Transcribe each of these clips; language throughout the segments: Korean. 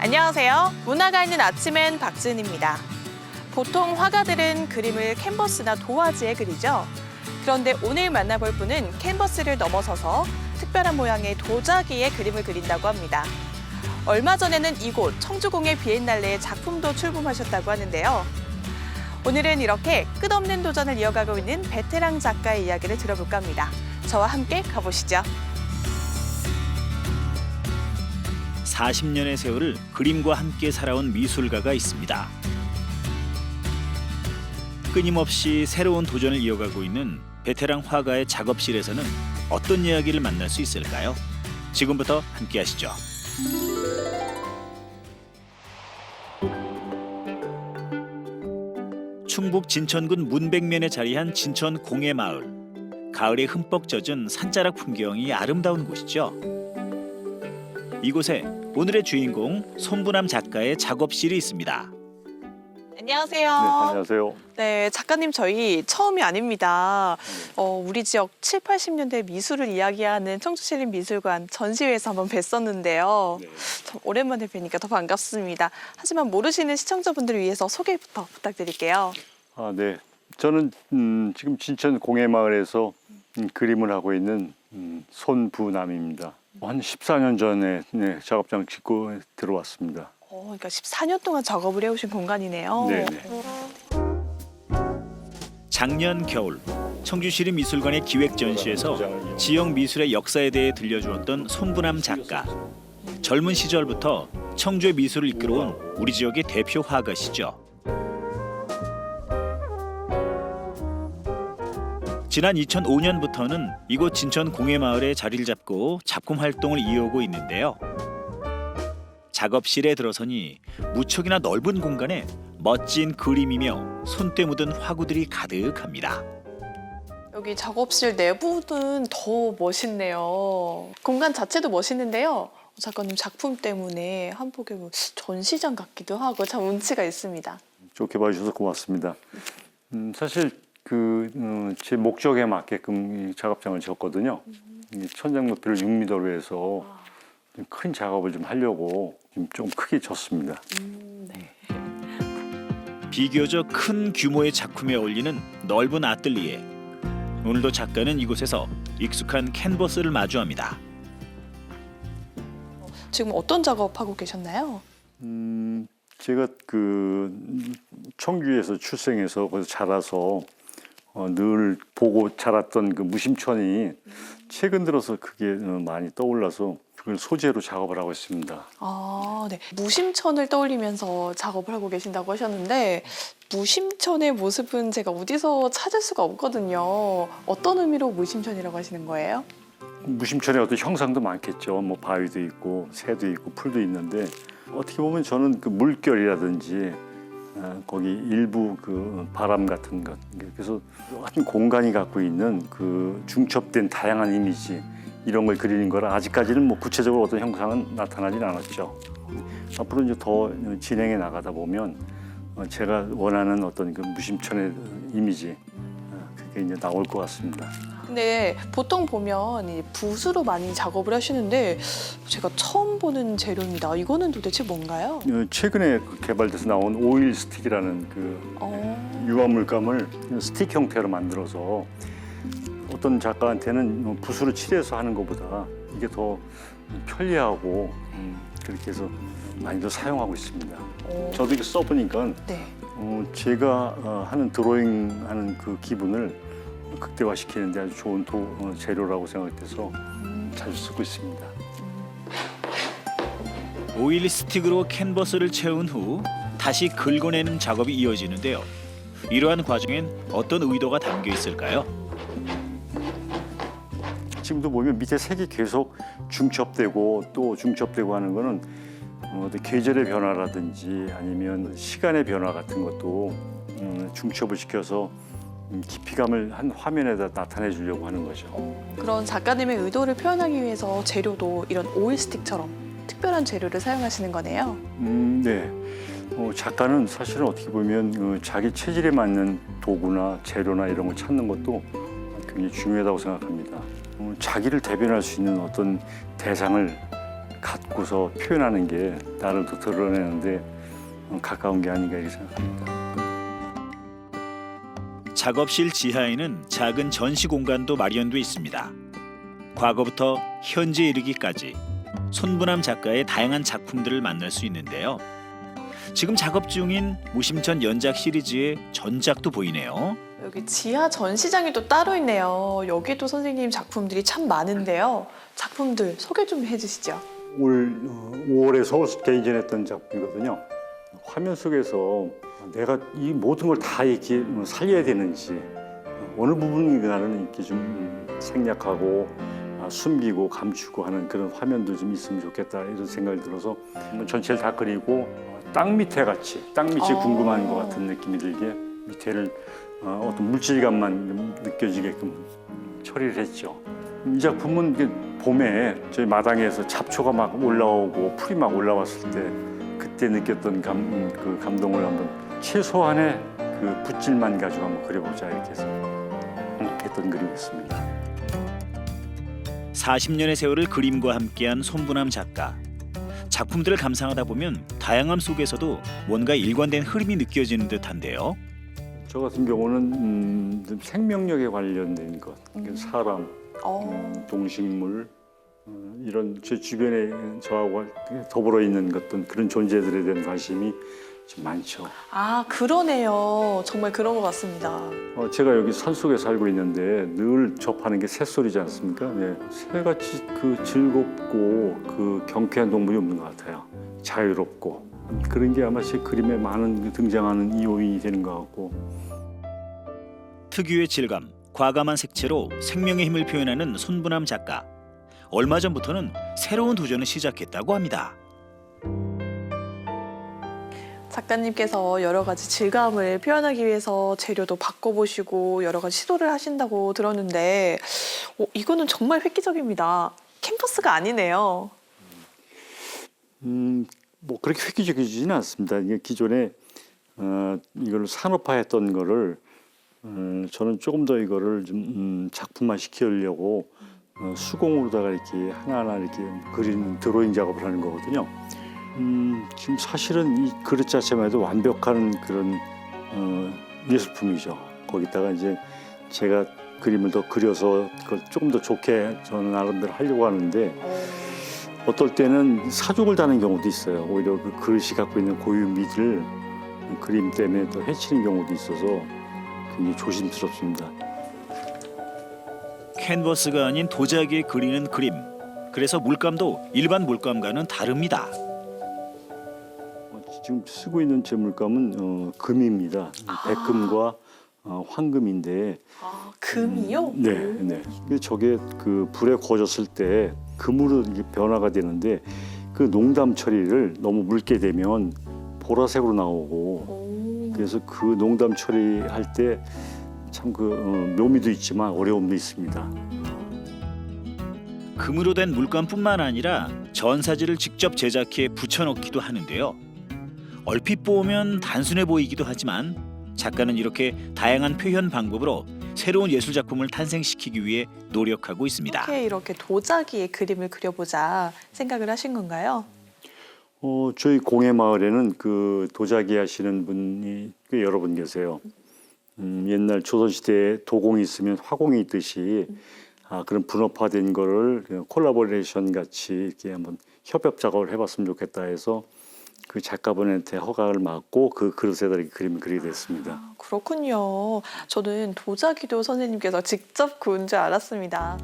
안녕하세요. 문화가 있는 아침엔 박지은입니다. 보통 화가들은 그림을 캔버스나 도화지에 그리죠. 그런데 오늘 만나볼 분은 캔버스를 넘어서서 특별한 모양의 도자기에 그림을 그린다고 합니다. 얼마 전에는 이곳 청주공예 비엔날레에 작품도 출품하셨다고 하는데요. 오늘은 이렇게 끝없는 도전을 이어가고 있는 베테랑 작가의 이야기를 들어볼까 합니다. 저와 함께 가보시죠. 40년의 세월을 그림과 함께 살아온 미술가가 있습니다. 끊임없이 새로운 도전을 이어가고 있는 베테랑 화가의 작업실에서는 어떤 이야기를 만날 수 있을까요? 지금부터 함께 하시죠. 충북 진천군 문백면에 자리한 진천 공예마을. 가을에 흠뻑 젖은 산자락 풍경이 아름다운 곳이죠. 이곳에 오늘의 주인공 손부남 작가의 작업실이 있습니다. 안녕하세요. 네, 안녕하세요. 네, 작가님 저희 처음이 아닙니다. 우리 지역 7, 80년대 미술을 이야기하는 청주시립미술관 전시회에서 한번 뵀었는데요. 참 오랜만에 뵈니까 더 반갑습니다. 하지만 모르시는 시청자분들을 위해서 소개부터 부탁드릴게요. 네. 저는 지금 진천 공예마을에서 그림을 하고 있는 손부남입니다. 한 14년 전에 작업장 짓고 들어왔습니다. 그러니까 14년 동안 작업을 해오신 공간이네요. 네. 작년 겨울 청주시립미술관의 기획전시에서 지역 미술의 역사에 대해 들려주었던 손부남 작가. 젊은 시절부터 청주의 미술을 이끌어온 우리 지역의 대표 화가시죠. 지난 2005년부터는 이곳 진천 공예마을에 자리를 잡고 작품 활동을 이어오고 있는데요. 작업실에 들어서니 무척이나 넓은 공간에 멋진 그림이며 손때 묻은 화구들이 가득합니다. 여기 작업실 내부는 더 멋있네요. 공간 자체도 멋있는데요. 작가님 작품 때문에 한복에 전시장 같기도 하고 참 운치가 있습니다. 좋게 봐주셔서 고맙습니다. 사실 제 목적에 맞게끔 이 작업장을 지었거든요. 이 천장 높이를 6m로 해서 큰 작업을 좀 하려고 좀 크게 졌습니다. 비교적 큰 규모의 작품에 어울리는 넓은 아뜰리에. 오늘도 작가는 이곳에서 익숙한 캔버스를 마주합니다. 지금 어떤 작업하고 계셨나요? 제가 청주에서 출생해서 거기서 자라서 늘 보고 자랐던 그 무심천이 최근 들어서 그게 많이 떠올라서 그걸 소재로 작업을 하고 있습니다. 네. 무심천을 떠올리면서 작업을 하고 계신다고 하셨는데 무심천의 모습은 제가 어디서 찾을 수가 없거든요. 어떤 의미로 무심천이라고 하시는 거예요? 무심천의 어떤 형상도 많겠죠. 뭐 바위도 있고 새도 있고 풀도 있는데 어떻게 보면 저는 그 물결이라든지 거기 일부 그 바람 같은 것, 그래서 한 공간이 갖고 있는 그 중첩된 다양한 이미지 이런 걸 그리는 거라 아직까지는 뭐 구체적으로 어떤 형상은 나타나진 않았죠. 앞으로 이제 더 진행해 나가다 보면 제가 원하는 어떤 그 무심천의 이미지 그게 이제 나올 것 같습니다. 근데 보통 보면 이 붓으로 많이 작업을 하시는데 제가 처음 보는 재료입니다. 이거는 도대체 뭔가요? 최근에 개발돼서 나온 오일 스틱이라는 그 유화 물감을 스틱 형태로 만들어서 어떤 작가한테는 붓으로 칠해서 하는 것보다 이게 더 편리하고 그렇게 해서 많이들 사용하고 있습니다. 저도 이거 써보니까 네. 제가 하는 드로잉 하는 그 기분을 극대화시키는 데 아주 좋은 재료라고 생각돼서 자주 쓰고 있습니다. 오일 스틱으로 캔버스를 채운 후 다시 긁어내는 작업이 이어지는데요. 이러한 과정엔 어떤 의도가 담겨 있을까요? 지금도 보면 밑에 색이 계속 중첩되고 또 중첩되고 하는 거는 계절의 변화라든지 아니면 시간의 변화 같은 것도 중첩을 시켜서 깊이감을 한 화면에다 나타내 주려고 하는 거죠. 그런 작가님의 의도를 표현하기 위해서 재료도 이런 오일 스틱처럼 특별한 재료를 사용하시는 거네요. 네. 작가는 사실은 어떻게 보면 자기 체질에 맞는 도구나 재료나 이런 걸 찾는 것도 굉장히 중요하다고 생각합니다. 자기를 대변할 수 있는 어떤 대상을 갖고서 표현하는 게 나를 또 드러내는데 가까운 게 아닌가 이렇게 생각합니다. 작업실 지하에는 작은 전시 공간도 마련돼 있습니다. 과거부터 현재 이르기까지 손분함 작가의 다양한 작품들을 만날 수 있는데요. 지금 작업 중인 무심천 연작 시리즈의 전작도 보이네요. 여기 지하 전시장이 또 따로 있네요. 여기도 선생님 작품들이 참 많은데요. 작품들 소개 좀 해주시죠. 올 5월에 서울 개인전했던 작품이거든요. 화면 속에서 내가 이 모든 걸 다 이렇게 살려야 되는지 어느 부분인가는 이렇게 좀 생략하고 숨기고 감추고 하는 그런 화면도 좀 있으면 좋겠다 이런 생각이 들어서 전체를 다 그리고 땅 밑에 같이 땅 밑이 궁금한 것 같은 느낌이 들게 밑에를 어떤 물질감만 느껴지게끔 처리를 했죠. 이 작품은 이게 봄에 저희 마당에서 잡초가 막 올라오고 풀이 막 올라왔을 때 그때 느꼈던 그 감동을 한번 최소한의 그 붓질만 가지고 한번 그려보자 이렇게 해서 했던 그림이었습니다. 40년의 세월을 그림과 함께한 손분함 작가. 작품들을 감상하다 보면 다양함 속에서도 뭔가 일관된 흐름이 느껴지는 듯한데요. 저 같은 경우는 좀 생명력에 관련된 것, 사람, 동식물 이런 제 주변에 저하고 더불어 있는 어떤 그런 존재들에 대한 관심이 좀 많죠. 아, 그러네요. 정말 그런 것 같습니다. 제가 여기 산속에 살고 있는데 늘 접하는 게 새소리지 않습니까? 네. 새같이 그 즐겁고 그 경쾌한 동물이 없는 것 같아요. 자유롭고 그런 게 아마 제 그림에 많은 등장하는 이유이 되는 것 같고. 특유의 질감, 과감한 색채로 생명의 힘을 표현하는 손분함 작가. 얼마 전부터는 새로운 도전을 시작했다고 합니다. 작가님께서 여러 가지 질감을 표현하기 위해서 재료도 바꿔보시고 여러 가지 시도를 하신다고 들었는데 이거는 정말 획기적입니다. 캔버스가 아니네요. 뭐 그렇게 획기적이지는 않습니다. 이게 기존에 이걸 산업화했던 거를 저는 조금 더 이거를 좀 작품화 시키려고 수공으로다가 이렇게 하나하나 이렇게 그리는 드로잉 작업을 하는 거거든요. 지금 사실은 이 그릇 자체만 해도 완벽한 그런 예술품이죠. 거기다가 이제 제가 그림을 더 그려서 그걸 조금 더 좋게 저는 나름대로 하려고 하는데 어떨 때는 사족을 다는 경우도 있어요. 오히려 그 그릇이 갖고 있는 고유 미를 그림 때문에 또 해치는 경우도 있어서 굉장히 조심스럽습니다. 캔버스가 아닌 도자기에 그리는 그림. 그래서 물감도 일반 물감과는 다릅니다. 지금 쓰고 있는 제 물감은 금입니다. 백금과 황금인데. 아, 금이요? 네, 네. 근데 저게 그 불에 구워졌을 때 금으로 이게 변화가 되는데 그 농담 처리를 너무 묽게 되면 보라색으로 나오고 그래서 그 농담 처리할 때 참 그 묘미도 있지만 어려움도 있습니다. 금으로 된 물감뿐만 아니라 전사지를 직접 제작해 붙여넣기도 하는데요. 얼핏 보면 단순해 보이기도 하지만 작가는 이렇게 다양한 표현 방법으로 새로운 예술 작품을 탄생시키기 위해 노력하고 있습니다. 어떻게 이렇게 도자기에 그림을 그려보자 생각을 하신 건가요? 저희 공예 마을에는 그 도자기 하시는 분이 꽤 여러 분 계세요. 옛날 조선시대에 도공이 있으면 화공이 있듯이 그런 분업화된 거를 콜라보레이션 같이 이렇게 한번 협업 작업을 해봤으면 좋겠다 해서 그 작가분한테 허가를 받고 그 그릇에다 이렇게 그림을 그리게 됐습니다. 그렇군요. 저는 도자기도 선생님께서 직접 구운 줄 알았습니다.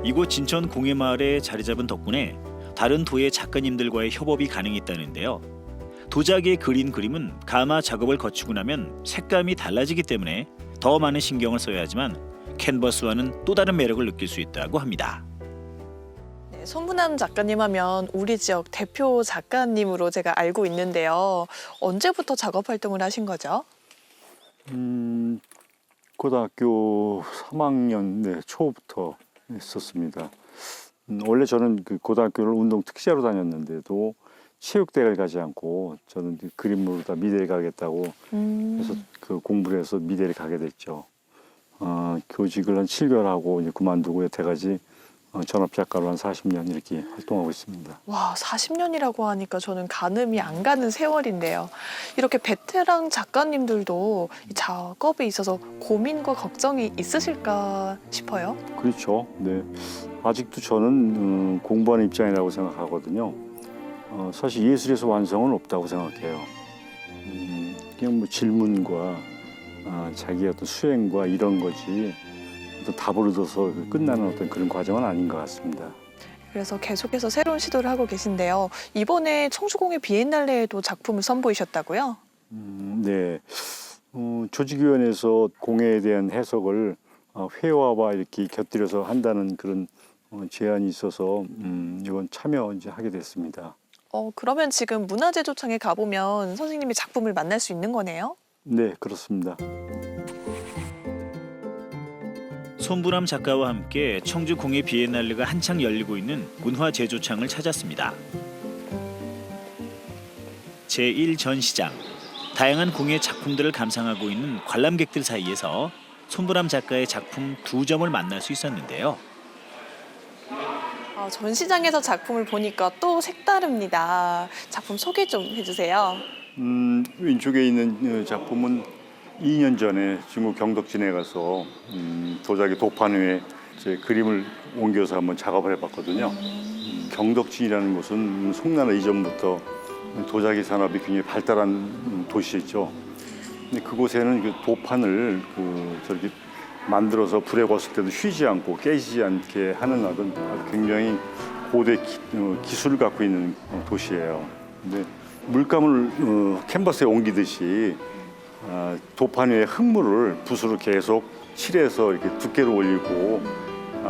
이곳 진천 공예마을에 자리 잡은 덕분에 다른 도의 작가님들과의 협업이 가능했다는데요. 도자기에 그린 그림은 가마 작업을 거치고 나면 색감이 달라지기 때문에 더 많은 신경을 써야 하지만 캔버스와는 또 다른 매력을 느낄 수 있다고 합니다. 네, 손분함 작가님 하면 우리 지역 대표 작가님으로 제가 알고 있는데요. 언제부터 작업 활동을 하신 거죠? 고등학교 3학년 초부터 했었습니다. 원래 저는 그 고등학교를 운동 특시자로 다녔는데도 체육대회를 가지 않고 저는 그림으로 다 미대를 가겠다고 해서 그 공부를 해서 미대를 가게 됐죠. 교직을 한 7개월 하고 이제 그만두고 여태까지 전업 작가로 한 40년 이렇게 활동하고 있습니다. 와, 40년이라고 하니까 저는 가늠이 안 가는 세월인데요. 이렇게 베테랑 작가님들도 이 작업에 있어서 고민과 걱정이 있으실까 싶어요. 그렇죠. 네. 아직도 저는 공부하는 입장이라고 생각하거든요. 사실 예술에서 완성은 없다고 생각해요. 그냥 뭐 질문과 자기 어떤 수행과 이런 거지 어떤 답을 얻어서 끝나는 어떤 그런 과정은 아닌 것 같습니다. 그래서 계속해서 새로운 시도를 하고 계신데요. 이번에 청주공예 비엔날레에도 작품을 선보이셨다고요? 네. 조직위원회에서 공예에 대한 해석을 회화와 이렇게 곁들여서 한다는 그런 제안이 있어서 이번 참여 이제 하게 됐습니다. 그러면 지금 문화재조청에 가보면 선생님의 작품을 만날 수 있는 거네요? 네, 그렇습니다. 손부남 작가와 함께 청주 공예 비엔날레가 한창 열리고 있는 문화재조창을 찾았습니다. 제1전시장, 다양한 공예 작품들을 감상하고 있는 관람객들 사이에서 손부남 작가의 작품 2점을 만날 수 있었는데요. 전시장에서 작품을 보니까 또 색다릅니다. 작품 소개 좀 해주세요. 왼쪽에 있는 작품은 2년 전에 중국 경덕진에 가서 도자기 도판 위에 제 그림을 옮겨서 한번 작업을 해봤거든요. 경덕진이라는 곳은 송나라 이전부터 도자기 산업이 굉장히 발달한 도시였죠. 근데 그곳에는 그 도판을 저렇게 만들어서 불에 구웠을 때도 휘지 않고 깨지지 않게 하는 어떤 굉장히 고대 기술을 갖고 있는 도시예요. 근데 물감을 캔버스에 옮기듯이 도판 위에 흙물을 붓으로 계속 칠해서 이렇게 두께를 올리고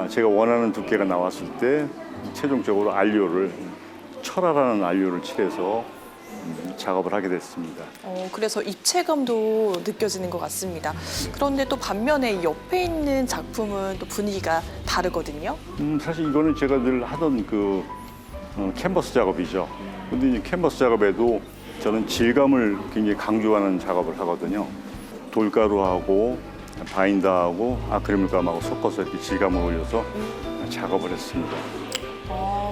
제가 원하는 두께가 나왔을 때 최종적으로 안료를 철화라는 안료를 칠해서 작업을 하게 됐습니다. 그래서 입체감도 느껴지는 것 같습니다. 그런데 또 반면에 옆에 있는 작품은 또 분위기가 다르거든요. 사실 이거는 제가 늘 하던 캔버스 작업이죠. 근데 이제 캔버스 작업에도 저는 질감을 굉장히 강조하는 작업을 하거든요. 돌가루하고 바인더하고 아크릴 물감하고 섞어서 이렇게 질감을 올려서 작업을 했습니다.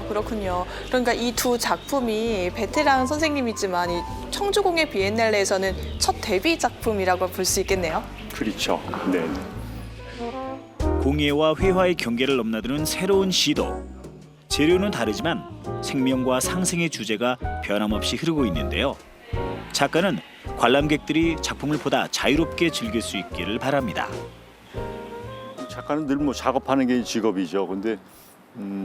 그렇군요. 그러니까 이 두 작품이 베테랑 선생님이지만 이 청주공예 비엔날레에서는 첫 데뷔 작품이라고 볼 수 있겠네요. 그렇죠. 네. 공예와 회화의 경계를 넘나드는 새로운 시도. 재료는 다르지만 생명과 상생의 주제가 변함없이 흐르고 있는데요. 작가는 관람객들이 작품을 보다 자유롭게 즐길 수 있기를 바랍니다. 작가는 늘 뭐 작업하는 게 직업이죠. 근데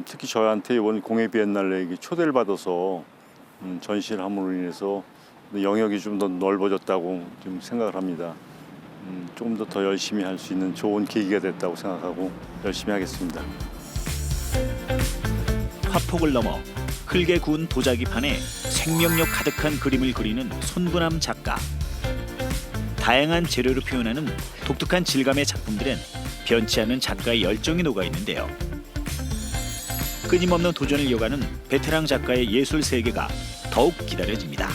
특히 저한테 이번 공예 비엔날레에 초대를 받아서 전시를 함으로 인해서 영역이 좀 더 넓어졌다고 좀 생각을 합니다. 조금 더 열심히 할 수 있는 좋은 계기가 됐다고 생각하고 열심히 하겠습니다. 화폭을 넘어 흙에 구운 도자기판에 생명력 가득한 그림을 그리는 손부남 작가. 다양한 재료로 표현하는 독특한 질감의 작품들엔 변치 않은 작가의 열정이 녹아 있는데요. 끊임없는 도전을 이어가는 베테랑 작가의 예술 세계가 더욱 기다려집니다.